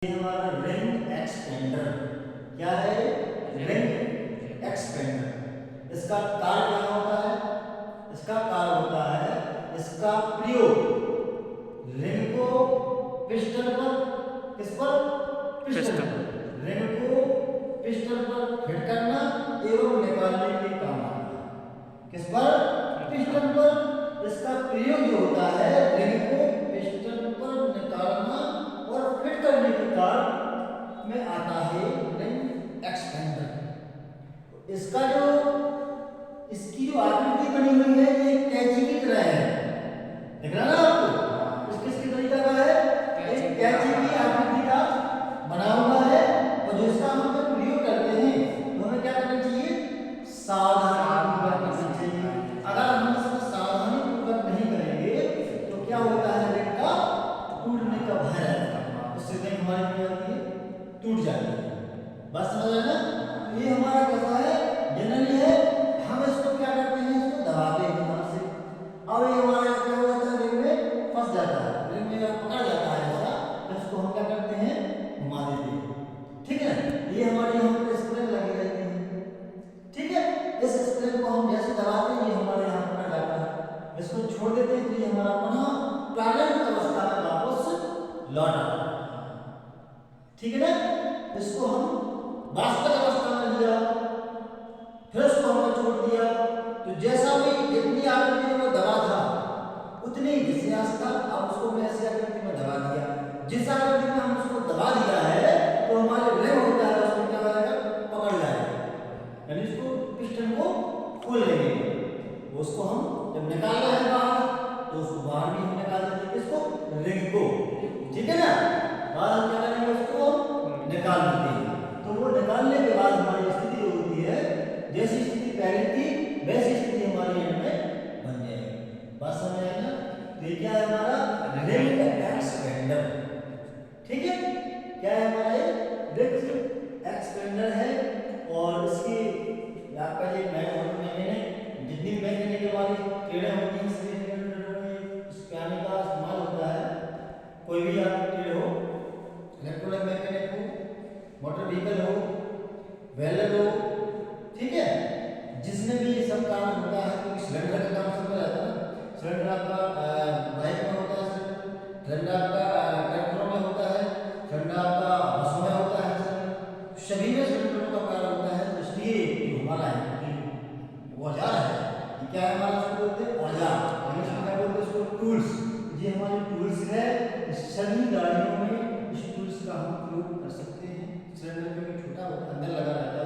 ये हमारा ring expander क्या है? Ring expander. इसका कार्य क्या होता है? इसका कार्य होता है इसका प्रयोग रिंग को पिस्टन पर, किस पर? पिस्टन पर। रिंग को पिस्टन पर फिट करना एवं निकालने के काम आता है। किस पर? पिस्टन पर। इसका प्रयोग जो होता है रिंग को पिस्टन पर निकालना और फिट करने के काम में आता है रिंग एक्सपेंडर। इसका जो इसकी जो आकृति बनी हुई है ये कैंची की तरह है। दिख रहा ना आपको? इस किसकी तरीका का है? एक कैंची की आकृति का बना हुआ है और जो इसका हम जब प्रयोग करते हैं तो हमें क्या करना चाहिए? सावधानी बरतना चाहिए। अगर हम इसमें सावधानी पूर्वक नहीं करेंगे तो क्या होता है? रिंग का टूटने का भय रहता है। उससे रिंग हमारी क्या होती है? टूट जाती है। बस समझ आया ना? तो ये हमारा कैसा है? जनरली है। हम इसको क्या करते हैं? इसको दबाते हैं हाथ से। अब ये हमारा क्या हो जाता है? रिंग में फंस जाता है, रिंग में पकड़ जाता है ऐसा। तो इसको हम क्या करते हैं? घुमा देते हैं। ठीक है? ये हमारी यहाँ पर स्प्रिंग लगी रहती है। ठीक है? इस स्प्रिंग को हम जैसे दबाते हैं ये हमारे यहाँ पकड़ जाता है। इसको छोड़ देते हैं तो ये हमारा पुनः प्रारंभिक अवस्था में वापस लौट आता है। ठीक है ना? इसको हम वास्तविक अवस्था में लिया, फिर उसको हमने छोड़ दिया तो जैसा भी जितनी आकृति में दबा था उतनी विश्वास था। अब उसको मैं ऐसी आकृति में दबा दिया। जिस आकृति में हम उसको दबा दिया है तो हमारे रिंग होता है उसमें क्या होगा? पकड़ जाएगा, यानी इसको पिस्टन को खोल लेंगे। उसको हम जब निकालना है बाहर तो उसको बाहर भी हम निकाल देंगे। किसको? रिंग को। ठीक है ना? बाद हम क्या करेंगे? उसको निकाल देते हैं। तो वो निकालने के बाद हमारी स्थिति जो होती है जैसी स्थिति पहले थी वैसी स्थिति हमारी एंड में बन जाएगी। बात समझ आई ना? तो ये क्या है? हमारा रिंग एक्सपेंडर। ठीक है? क्या है हमारा? रिंग एक्सपेंडर है। और इसकी आपका ये मैंने जितनी मैकेनिकल वाली ट्रेडें होती हैं इसके आने का इस्तेमाल होता है। कोई भी आप ट्रेड हो, इलेक्ट्रॉनिक मैकेनिक हो, मोटर व्हीकल हो, वेल्डर हो, ठीक है, जिसमें भी ये सब काम होता है। क्योंकि सिलेंडर का काम सब में रहता है ना। सिलेंडर आपका बाइक में होता है, सिलेंडर आपका ट्रैक्टरों में होता है, सिलेंडर आपका बसों में होता है, सभी में सिलेंडरों का कार्य होता है। तो इसलिए जो हमारा है औजार है, ये क्या है हमारा? उसको बोलते हैं औजार। इंग्लिश में क्या बोलते हैं उसको? टूल्स। ये हमारे टूल्स है। सभी गाड़ियों में इस टूल्स का हम प्रयोग कर सकते हैं। सिलेंडर क्योंकि छोटा होता है, अंदर लगा रहता है